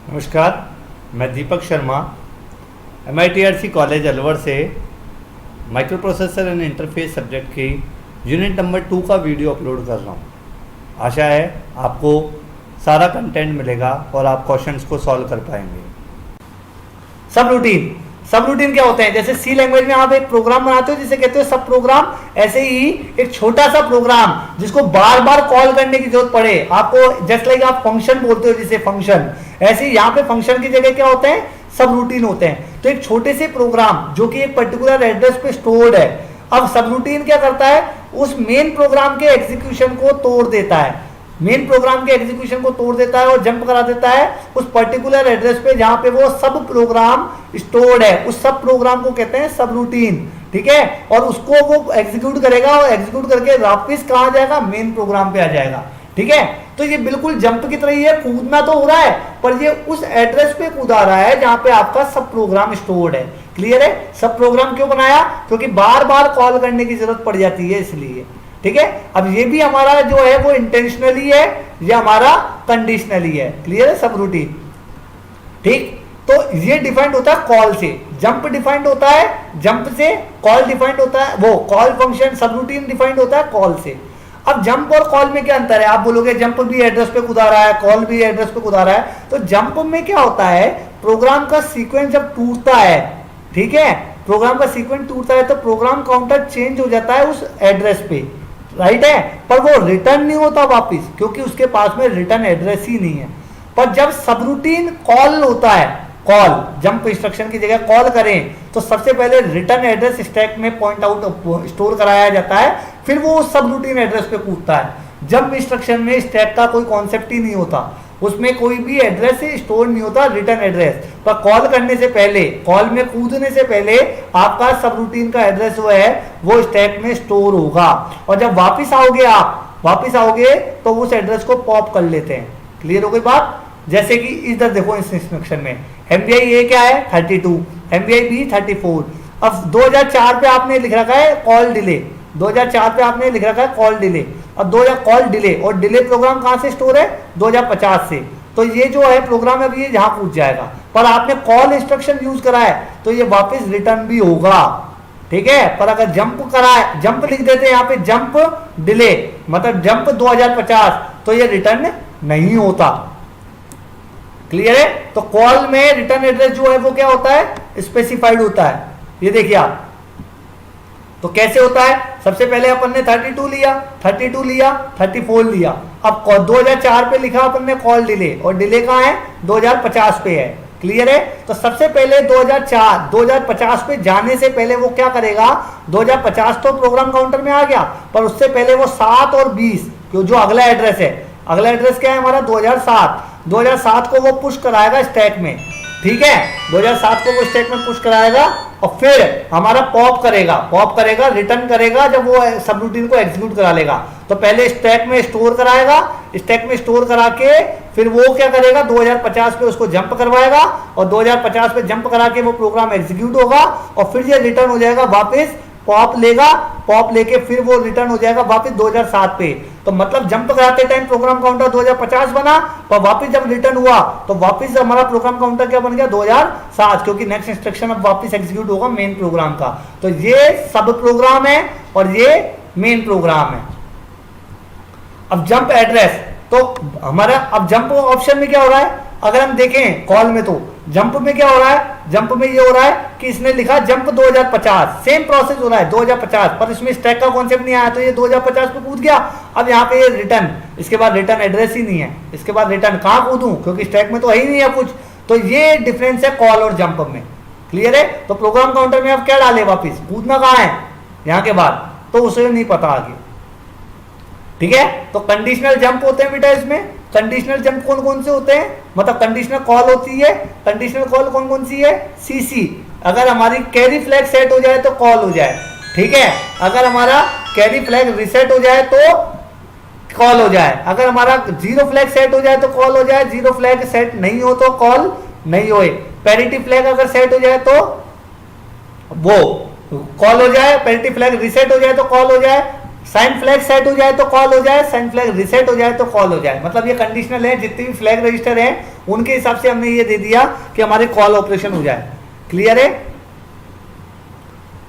नमस्कार, मैं Deepak Sharma MITRC college Alwar से micro processor and interface subject की यूनिट नंबर 2 का वीडियो अपलोड कर रहा हूँ। आशा है आपको सारा कंटेंट मिलेगा और आप क्वेश्चंस को सॉल्व कर पाएंगे। सब रूटीन क्या होते हैं? जैसे सी लैंग्वेज में आप एक प्रोग्राम बनाते हो जिसे कहते हो सब प्रोग्राम, ऐसे ही एक छोटा सा प्रोग्राम जिसको बार बार कॉल करने की जरूरत पड़े आपको, जस्ट लाइक आप फंक्शन बोलते हो जिसे फंक्शन, ऐसे ही यहाँ पे फंक्शन की जगह क्या होते हैं? सब रूटीन होते हैं। तो एक छोटे से प्रोग्राम जो कि एक पर्टिकुलर एड्रेस पे स्टोर्ड है, अब सब रूटीन क्या करता है? उस मेन प्रोग्राम के एग्जीक्यूशन को तोड़ देता है, मेन प्रोग्राम के एग्जीक्यूशन को तोड़ देता है और जंप करा देता है उस पर्टिकुलर एड्रेस पे जहां पे वो सब प्रोग्राम स्टोर्ड है। उस सब प्रोग्राम को कहते हैं सब रूटीन, ठीक है। और उसको वो एग्जीक्यूट करेगा और एग्जीक्यूट करके वापस कहां जाएगा? मेन प्रोग्राम पे आ जाएगा, ठीक है। तो ये बिल्कुल जंप की तरह ही है, कूदना तो हो रहा है पर ये उस एड्रेस पे कूदा रहा है जहां पे आपका सब प्रोग्राम स्टोर्ड है। क्लियर है? सब प्रोग्राम क्यों बनाया? क्योंकि बार बार कॉल करने की जरूरत पड़ जाती है इसलिए, ठीक है। अब ये भी हमारा जो है वो इंटेंशनली है, ये हमारा कंडीशनली है। क्लियर है? सब रूटीन, ठीक। तो ये डिफाइंड होता है कॉल से, जंप डिफाइंड होता है जंप से, कॉल डिफाइंड होता है, वो कॉल फंक्शन सब रूटीन डिफाइंड होता है कॉल से। अब जंप और कॉल में क्या अंतर है? आप बोलोगे जंप भी एड्रेस पे कूदा रहा है, कॉल भी एड्रेस पे कूदा रहा है। तो जंप में क्या होता है? प्रोग्राम का सीक्वेंस जब टूटता है, ठीक है, प्रोग्राम का सीक्वेंस टूटता है तो प्रोग्राम काउंटर चेंज हो जाता है उस एड्रेस पे, राइट है, पर वो रिटर्न नहीं होता वापिस क्योंकि उसके पास में रिटर्न एड्रेस ही नहीं है। पर जब सबरूटीन कॉल होता है, कॉल जंप इंस्ट्रक्शन की जगह कॉल करें तो सबसे पहले रिटर्न एड्रेस स्टैक में पॉइंट आउट स्टोर कराया जाता है, फिर वो सबरूटीन एड्रेस पे कूदता है। जंप इंस्ट्रक्शन में स्टैक का कोई कॉन्सेप्ट ही नहीं होता, उसमें कोई भी एड्रेस स्टोर नहीं होता, रिटर्न एड्रेस। पर कॉल करने से पहले, कॉल में कूदने से पहले आपका सबरूटीन का एड्रेस जो है वो स्टैक में स्टोर होगा और जब वापस आओगे तो उस एड्रेस को पॉप कर लेते हैं। क्लियर हो गई बात? जैसे कि इधर देखो इस इंस्ट्रक्शन में MVI A क्या है? 32, MVI B 34। अब 2004 पे आपने लिख रखा है कॉल डिले, 2004 पे आपने लिख रखा है कॉल डिले, और 2000 कॉल डिले, और डिले प्रोग्राम कहां से स्टोर है? 2050 से। तो ये जो है प्रोग्राम है ये यहां कूद जाएगा, पर आपने कॉल इंस्ट्रक्शन यूज करा है तो ये वापस रिटर्न भी होगा, ठीक है। पर अगर जंप करा है, जंप लिख देते हैं यहाँ पे जंप डिले मतलब जंप 2050, तो ये रिटर्न नहीं होता। क्लियर है? तो कॉल में रिटर्न एड्रेस जो है वो क्या होता है? स्पेसिफाइड होता है। ये देखिए आप, तो कैसे होता है? सबसे पहले अपन ने 32 लिया, 34 लिया। अब 2004 पे लिखा अपन ने कॉल डिले, और डिले कहां है? 2050 पे है। क्लियर है? तो सबसे पहले 2050 पे जाने से पहले वो क्या करेगा? 2050 तो प्रोग्राम काउंटर में आ गया, पर उससे पहले वो 7 और 20 जो अगला एड्रेस है, अगला एड्रेस क्या है हमारा? 2007 को वो पुश कराएगा स्टैक में, ठीक है। 2007 को वो स्टैक में पुश कराएगा और फिर हमारा पॉप करेगा, रिटर्न करेगा जब वो सब रूटीन को एग्जीक्यूट करा लेगा। तो पहले स्टैक में स्टोर कराएगा, स्टैक में स्टोर करा के फिर वो क्या करेगा? 2050 पे उसको जंप करवाएगा और 2050 पे जंप करा के वो प्रोग्राम एग्जीक्यूट होगा और फिर ये रिटर्न हो जाएगा वापस, पॉप लेके फिर वो रिटर्न हो जाएगा वापस 2007 पे। तो मतलब जंप कराते टाइम प्रोग्राम काउंटर 2050 बना, पर वापस जब रिटर्न हुआ तो वापस हमारा प्रोग्राम काउंटर क्या बन गया? 2007, क्योंकि नेक्स्ट इंस्ट्रक्शन अब वापस एग्जीक्यूट होगा मेन प्रोग्राम का। तो ये सब प्रोग्राम है और ये मेन प्रोग्राम है। अब जंप एड्रेस, तो हमारा अब जंप ऑप्शन में क्या हो रहा है? अगर हम देखें कॉल में तो जंप में क्या हो रहा है? जंप में ये हो रहा है कि इसने लिखा जंप 2050, सेम प्रोसेस हो रहा है 2050, पर इसमें स्टैक का कॉन्सेप्ट नहीं आया तो ये 2050 पे कूद गया। अब यहाँ पे ये रिटर्न, इसके बाद रिटर्न एड्रेस ही नहीं है, इसके बाद रिटर्न कहाँ कूदूं क्योंकि स्टैक में तो है ही नहीं है कुछ। तो ये डिफरेंस है कॉल और जंप में। क्लियर है? तो प्रोग्राम काउंटर में आप क्या डाले? वापिस कूदना कहाँ है यहाँ के बाद, तो उसे नहीं पता आगे, ठीक है। तो कंडीशनल जंप होते हैं बेटा इसमें। कंडीशनल जंप कौन कौन से होते हैं? मतलब कंडीशनल कॉल होती है, कंडीशनल कॉल कौन कौन सी है? CC, अगर हमारी कैरी फ्लैग सेट हो जाए तो कॉल हो जाए, ठीक है। अगर हमारा कैरी फ्लैग रिसेट हो जाए तो कॉल हो जाए, अगर हमारा 0 फ्लैग सेट हो जाए तो कॉल हो जाए, 0 फ्लैग सेट नहीं हो तो कॉल नहीं होए। पैरिटी फ्लैग अगर सेट हो जाए तो वो कॉल हो जाए, पैरिटी फ्लैग रिसेट हो जाए तो कॉल हो जाए, साइन फ्लैग सेट हो जाए तो कॉल हो जाए, साइन फ्लैग रिसेट हो जाए तो कॉल हो जाए। मतलब ये कंडीशनल है, जितने भी फ्लैग रजिस्टर है उनके हिसाब से हमने ये दे दिया कि हमारे कॉल ऑपरेशन हो जाए। क्लियर है?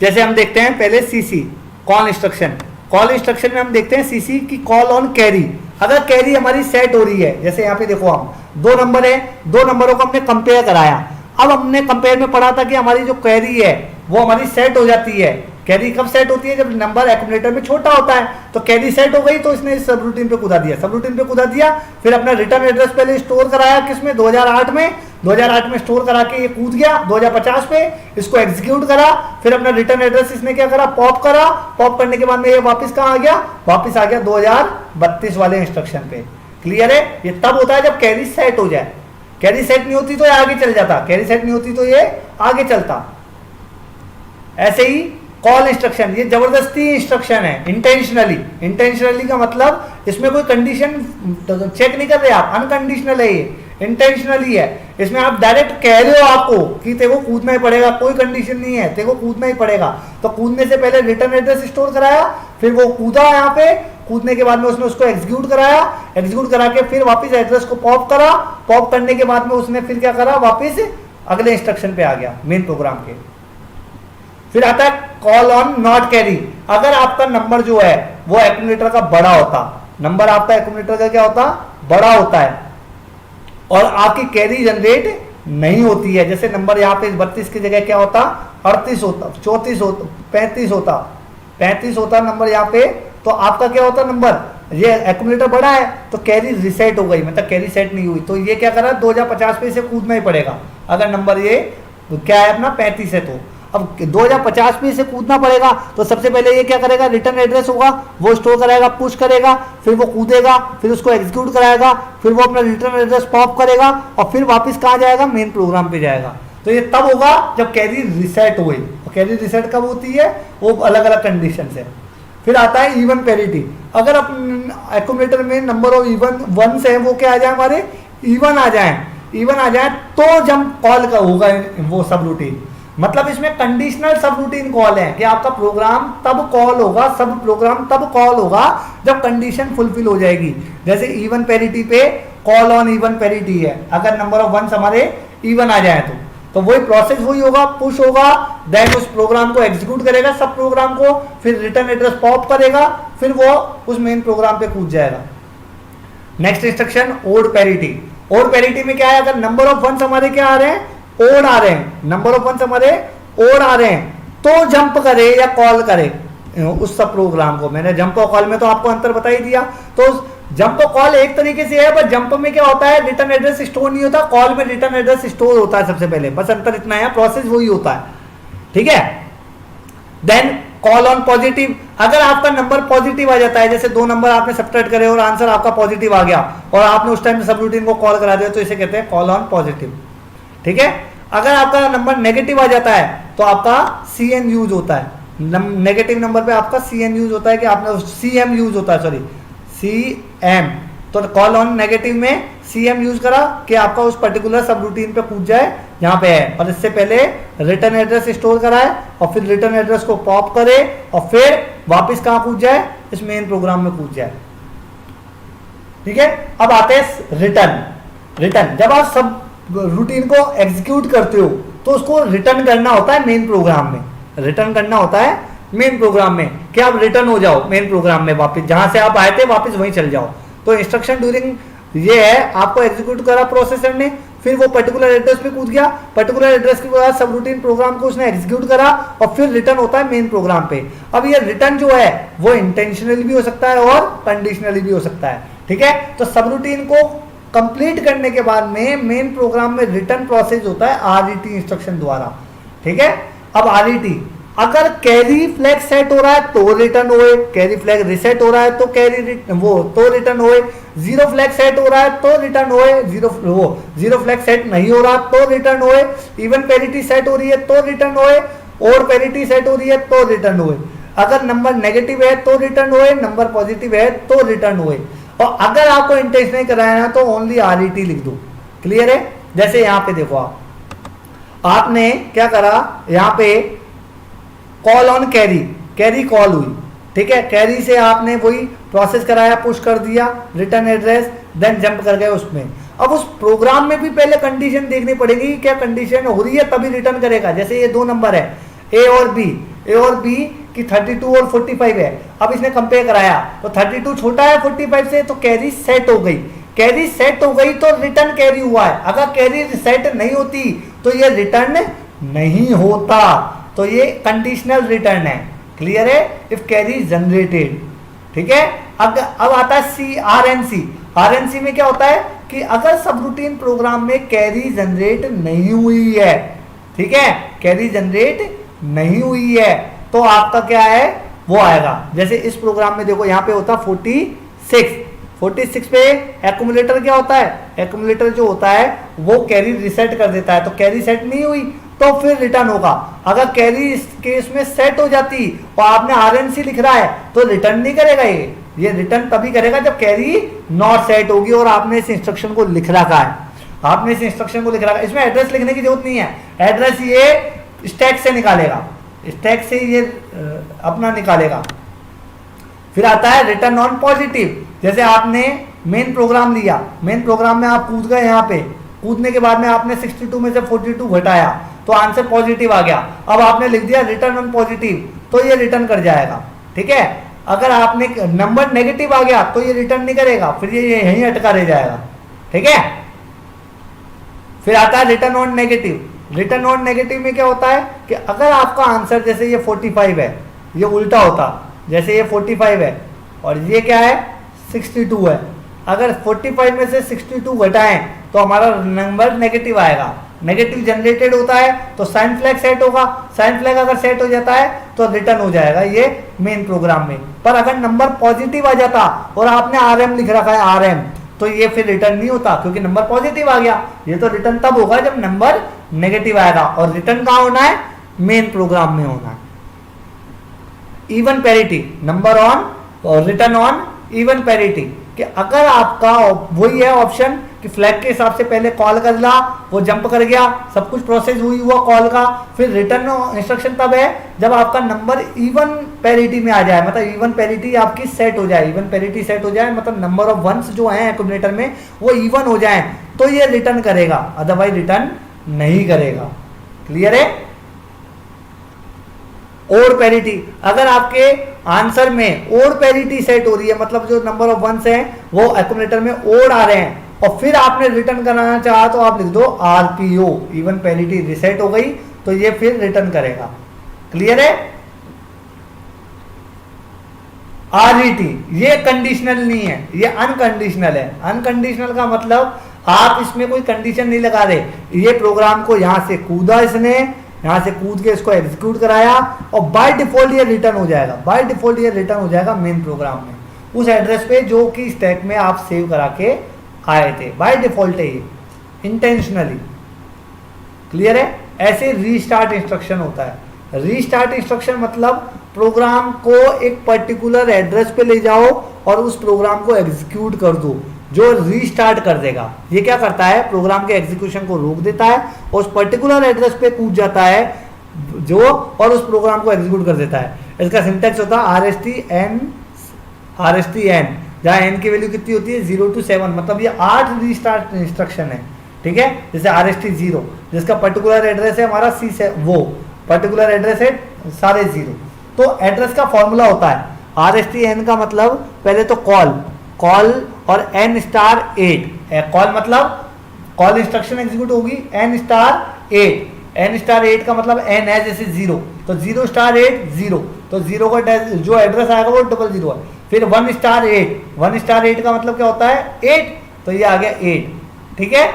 जैसे हम देखते हैं पहले CC call instruction. Call instruction में हम देखते हैं सीसी की कॉल ऑन कैरी। अगर कैरी हमारी सेट हो रही है, जैसे यहाँ पे देखो हम दो नंबर है, दो नंबरों को हमने कंपेयर कराया। अब हमने कंपेयर में पढ़ा था कि हमारी जो कैरी है वो हमारी सेट हो जाती है। कैरी कब सेट होती है? जब नंबर एक्यूमुलेटर में छोटा होता है। तो कैरी सेट हो गई तो इसने इस सब रूटीन पे कूदा दिया, सब रूटीन पे कूदा दिया। फिर अपना रिटर्न एड्रेस पहले स्टोर कराया किसमें? 2008 में। 2008 में स्टोर करा के ये कूद गया 2050 पे, इसको एग्जीक्यूट करा। फिर अपना रिटर्न एड्रेस इसने क्या करा? पॉप करा। पॉप करने के बाद में ये वापस कहाँ आ गया? वापस आ गया 2032 वाले इंस्ट्रक्शन पे। क्लियर है? ये तब होता है जब कैरी सेट हो जाए। कैरी सेट नहीं होती तो ये आगे चल जाता, कैरी सेट नहीं होती तो ये आगे चलता। ऐसे ही कॉल इंस्ट्रक्शन, ये जबरदस्ती इंस्ट्रक्शन है, इंटेंशनली। इंटेंशनली का मतलब इसमें कोई कंडीशन चेक नहीं कर रहे आप, अनकंडीशनल है ये, इंटेंशनली है। इसमें आप डायरेक्ट कह रहे हो आपको कि तेरे को कूदना ही पड़ेगा, कोई कंडीशन नहीं है, तेरे को कूदना ही पड़ेगा। तो कूदने से पहले रिटर्न एड्रेस स्टोर कराया, फिर वो कूदा यहाँ पे, कूदने के बाद में उसने उसको एग्जीक्यूट कराया, एग्जीक्यूट करा के फिर वापस एड्रेस को पॉप करा। पॉप करने के बाद में उसने फिर क्या करा? वापस अगले इंस्ट्रक्शन पे आ गया मेन प्रोग्राम के। फिर आता है कॉल ऑन नॉट कैरी। अगर आपका नंबर जो है वो एक्यूमुलेटर का बड़ा होता, नंबर आपका एक्यूमुलेटर का क्या होता? बड़ा होता है, और आपकी कैरी जनरेट नहीं होती है। जैसे नंबर यहाँ पे 32 की जगह क्या होता? 38 होता, 34 होता, 35 होता नंबर यहाँ पे। तो आपका क्या होता नंबर? ये एक्यूमुलेटर बड़ा है तो कैरी रिसेट हो गई, मतलब कैरी सेट नहीं हुई। तो ये क्या करा? 2050 पे इसे कूदना ही पड़ेगा। अगर नंबर ये क्या है अपना 35 है तो अब 2050 में इसे कूदना पड़ेगा। तो सबसे पहले ये क्या करेगा? रिटर्न एड्रेस होगा वो स्टोर करेगा, पुश करेगा, फिर वो कूदेगा, फिर उसको एग्जीक्यूट कराएगा, फिर वो अपना रिटर्न एड्रेस पॉप करेगा और फिर वापस कहाँ जाएगा? मेन प्रोग्राम पे जाएगा। तो ये तब होगा जब कैरी रिसेट हुई। और कैरी रिसेट कब होती है? वो अलग अलग कंडीशन है। फिर आता है इवन पैरिटी। अगर एक्यूमुलेटर में नंबर ऑफ इवन वंस है वो क्या आ जाए? हमारे इवन आ जाए, इवन आ जाए तो जंप कॉल का होगा वो सब रूटीन। मतलब इसमें कंडीशनल सब रूटीन कॉल है कि आपका प्रोग्राम तब कॉल होगा, सब प्रोग्राम तब कॉल होगा जब कंडीशन फुलफिल हो जाएगी। जैसे इवन पैरिटी पे कॉल ऑन इवन पैरिटी है, अगर नंबर ऑफ वंस हमारे इवन आ जाए तो वही प्रोसेस वही होगा, पुश होगा, देन उस प्रोग्राम को एग्जीक्यूट करेगा सब प्रोग्राम को, फिर रिटर्न एड्रेस पॉप करेगा, फिर वो उस मेन प्रोग्राम पे कूद जाएगा। Next instruction odd parity. Odd parity में क्या है? अगर नंबर ऑफ वंस हमारे क्या आ रहे हैं? ओड आ रहे हैं, नंबर ऑफ वंस हमारे ओड आ रहे हैं, तो जंप करे या कॉल करे उस सब प्रोग्राम को। मैंने जंप और कॉल में तो आपको अंतर बता ही दिया। तो जंप और कॉल एक तरीके से है, बस जंप में क्या होता है? रिटर्न एड्रेस स्टोर नहीं होता, कॉल में रिटर्न एड्रेस स्टोर होता है सबसे पहले, बस अंतर इतना है, प्रोसेस वही होता है। ठीक है? Then call on positive. अगर आपका नंबर पॉजिटिव आ जाता है, जैसे दो नंबर आपने सब्ट्रैक्ट करे और आंसर आपका पॉजिटिव आ गया और आपने उस टाइम सब रूटीन को कॉल करा दिया, तो इसे कहते हैं कॉल ऑन पॉजिटिव। ठीक है? अगर आपका नंबर नेगेटिव आ जाता है तो आपका CN यूज होता है। नेगेटिव नंबर पे आपका CN यूज होता है कि आपने CM यूज होता है, सॉरी CM। तो कॉल ऑन नेगेटिव में CM यूज करा कि आपका उस पर्टिकुलर सब रूटीन पे कूद जाए जहां पे है, और इससे पहले रिटर्न एड्रेस स्टोर कराए और फिर रिटर्न एड्रेस को पॉप करे और फिर वापस कहां कूद जाए? इस मेन प्रोग्राम में कूद जाए। ठीक है? अब आते हैं रिटर्न। रिटर्न जब आप सब रूटीन को एग्जीक्यूट करते हो तो उसको रिटर्न करना होता है मेन प्रोग्राम में, रिटर्न करना होता है मेन प्रोग्राम में कि आप रिटर्न हो जाओ मेन प्रोग्राम में, वापस जहां से आप आए थे वापस वहीं चल जाओ। तो इंस्ट्रक्शन ड्यूरिंग ये है, आपको एग्जीक्यूट करा प्रोसेसर ने, फिर वो पर्टिकुलर एड्रेस पे कूद गया, पर्टिकुलर एड्रेस के बाद सब रूटीन प्रोग्राम को उसने एग्जीक्यूट करा और फिर रिटर्न होता है मेन प्रोग्राम पे। अब ये रिटर्न जो है वो इंटेंशनली भी हो सकता है और कंडीशनली भी हो सकता है। ठीक है? तो सब रूटीन को कंप्लीट करने के बाद में मेन प्रोग्राम में रिटर्न प्रोसेस होता है RET इंस्ट्रक्शन द्वारा। ठीक है? अब RET, अगर कैरी फ्लैग सेट हो रहा है तो रिटर्न होए, कैरी फ्लैग रिसेट हो रहा है तो तो रिटर्न होए, जीरो फ्लैग सेट हो रहा है तो रिटर्न होए, जीरो फ्लैग सेट नहीं हो रहा तो रिटर्न होए, इवन पैरिटी सेट हो रही है तो रिटर्न होए, और पैरिटी सेट हो रही है तो रिटर्न होए, अगर नंबर नेगेटिव है तो रिटर्न होए, नंबर पॉजिटिव है तो रिटर्न होए। और अगर आपको इंटेंशनली कराना तो ओनली RET लिख दो। क्लियर है? जैसे यहां पे देखो, आपने क्या करा, यहां पे call on carry, carry call हुई, ठीक है, कैरी से आपने वही प्रोसेस कराया, पुश कर दिया रिटर्न एड्रेस, देन जंप कर गए उसमें। अब उस प्रोग्राम में भी पहले कंडीशन देखनी पड़ेगी, क्या कंडीशन हो रही है तभी रिटर्न करेगा। जैसे ये 2 नंबर है ए और बी की 32 और 45 है। अब इसने कंपेयर कराया तो 32 छोटा है 45 से, तो कैरी सेट हो गई। कैरी सेट हो गई तो रिटर्न कैरी हुआ है। अगर कैरी सेट नहीं होती तो ये रिटर्न नहीं होता, तो ये कंडीशनल रिटर्न है। क्लियर है? If carry generated. ठीक है, अब आता है सी आरएनसी। आरएनसी में क्या होता है कि अगर सब रूटीन प्रोग्राम में कैरी जनरेट नहीं हुई है, ठीक है, कैरी जनरेट नहीं हुई है, तो आपका क्या है वो आएगा। जैसे इस प्रोग्राम में देखो यहाँ पे होता 46 पे एक्यूमुलेटर क्या होता है, एक्यूमुलेटर जो होता है वो कैरी रिसेट कर देता है, तो कैरी सेट नहीं हुई तो फिर रिटर्न होगा। अगर कैरी इस केस में सेट हो जाती और आपने आरएनसी लिख रहा है तो रिटर्न नहीं करेगा। ये रिटर्न तभी करेगा जब कैरी नॉट सेट होगी और आपने इस इंस्ट्रक्शन को लिख रखा है। आपने इस इंस्ट्रक्शन को लिख रखा है, इसमें एड्रेस लिखने की जरूरत नहीं है। एड्रेस ये स्टैक से निकालेगा, स्टैक से ये अपना निकालेगा। फिर आता है रिटर्न ऑन पॉजिटिव। जैसे आपने मेन प्रोग्राम लिया, मेन प्रोग्राम में आप कूद गए, यहाँ पे कूदने के बाद में आपने 62 में से 42 घटाया तो आंसर पॉजिटिव आ गया। अब आपने लिख दिया रिटर्न ऑन पॉजिटिव, तो ये रिटर्न कर जाएगा। ठीक है, अगर आपने नंबर नेगेटिव आ गया तो ये रिटर्न नहीं करेगा, फिर ये यहीं अटका रह जाएगा। ठीक है, फिर आता है return on negative. Return on negative में क्या होता है कि अगर आपका आंसर जैसे ये 45 है, ये उल्टा होता, जैसे ये 45 है और ये क्या है 62 है। अगर 45 में से 62 घटाएं तो हमारा नंबर नेगेटिव आएगा। नेगेटिव जनरेटेड होता है तो साइन फ्लैग सेट होगा। साइन फ्लैग अगर सेट हो जाता है तो रिटर्न हो जाएगा ये मेन प्रोग्राम में। पर अगर नंबर पॉजिटिव आ जाता और आपने आरएम लिख रखा है आरएम, तो ये फिर रिटर्न नहीं होता क्योंकि नंबर पॉजिटिव आ गया। ये तो रिटर्न तब होगा जब नंबर नेगेटिव आएगा, और रिटर्न कहाँ होना है, मेन प्रोग्राम में होना है। इवन पैरिटी, नंबर ऑन और रिटर्न ऑन इवन पैरिटी, कि अगर आपका वही है ऑप्शन कि फ्लैग के हिसाब से पहले कॉल कर ला, वो जंप कर गया, सब कुछ प्रोसेस हुई हुआ कॉल का, फिर रिटर्न इंस्ट्रक्शन तब है जब आपका नंबर इवन पैरिटी में आ जाए, मतलब इवन पैरिटी आपकी सेट हो जाए। इवन पैरिटी सेट हो जाए मतलब नंबर ऑफ वंस जो है एक्यूमुलेटर में वो इवन हो जाए तो ये रिटर्न करेगा, अदरवाइज रिटर्न नहीं करेगा। क्लियर है? ओड पैरिटी, अगर आपके आंसर में ओड पैरिटी सेट हो रही है, मतलब जो नंबर ऑफ वंस है वो एक्यूमुलेटर में ओड आ रहे हैं और फिर आपने रिटर्न कराना चाहा तो आप लिख दो आरपीओ, इवन पैरिटी रिसेट हो गई तो ये फिर रिटर्न करेगा। क्लियर है? आरईटी ये कंडीशनल नहीं है, ये अनकंडीशनल है। अनकंडीशनल का मतलब आप इसमें कोई कंडीशन नहीं लगा रहे, ये प्रोग्राम को यहां से कूदा, इसने यहां से कूद के इसको एग्जीक्यूट कराया और बाय डिफॉल्ट ये रिटर्न हो जाएगा। बाय डिफॉल्ट ये रिटर्न हो जाएगा मेन प्रोग्राम में उस एड्रेस पे जो कि स्टैक में आप सेव करा के आए थे। बाय डिफॉल्ट है ये, इंटेंशनली। क्लियर है? ऐसे रीस्टार्ट इंस्ट्रक्शन होता है। रीस्टार्ट इंस्ट्रक्शन मतलब प्रोग्राम को एक पर्टिकुलर एड्रेस पे ले जाओ और उस प्रोग्राम को एग्जीक्यूट कर दो, जो रीस्टार्ट कर देगा। ये क्या करता है, प्रोग्राम के एग्जीक्यूशन को रोक देता है और उस पर्टिकुलर एड्रेस पे कूद जाता है जो, और उस प्रोग्राम को एग्जीक्यूट कर देता है। इसका सिंटैक्स होता है RST N, जहाँ n की वैल्यू कितनी होती है 0 to 7, मतलब ये 8 रीस्टार्ट इंस्ट्रक्शन है। ठीक है, जैसे RST 0 जिसका पर्टिकुलर एड्रेस है हमारा C से, वो पर्टिकुलर एड्रेस है सारे 0। तो एड्रेस का फॉर्मूला होता है RST N का मतलब पहले तो कॉल और N*8, कॉल मतलब कॉल इंस्ट्रक्शन एग्जीक्यूट होगी N*8, N*8 का मतलब N है जैसे 0, तो 0*8 0, तो 0 का जो एड्रेस आएगा वो 00 है। फिर 1*8 का मतलब क्या होता है 8, तो ये आ गया 8। ठीक है,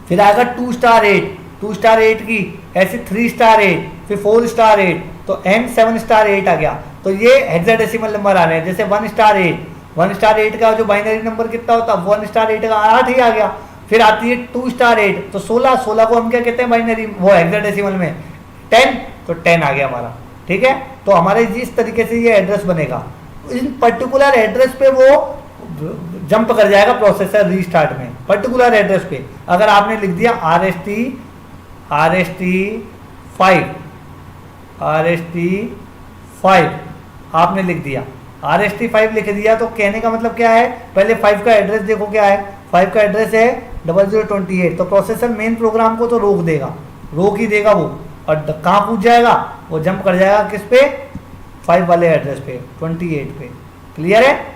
फिर आएगा 2*8 की, ऐसे 3*8, फिर 4*8, तो N 7*8 आ गया। तो ये हेक्साडेसिमल नंबर आ रहे हैं, जैसे 1*8 का जो बाइनरी नंबर कितना होता है 1*8 का 8 ही आ गया। फिर आती है 2*8, तो 16 को हम क्या कहते हैं बाइनरी, वो हेक्साडेसिमल में 10, तो 10 आ गया हमारा। ठीक है, तो हमारे जिस तरीके से ये एड्रेस बनेगा, इन पर्टिकुलर एड्रेस पे वो जंप कर जाएगा प्रोसेसर रीस्टार्ट में, पर्टिकुलर एड्रेस पे। अगर आपने लिख दिया RST 5, आपने लिख दिया, RST5 लिख दिया, तो कहने का मतलब क्या है, पहले 5 का एड्रेस देखो क्या है, 5 का एड्रेस है 0028, तो प्रोसेसर मेन प्रोग्राम को तो रोक ही देगा वो, और कहाँ पूछ जाएगा, वो जंप कर जाएगा किस पे, 5 वाले एड्रेस पे, 28 पे। क्लियर है?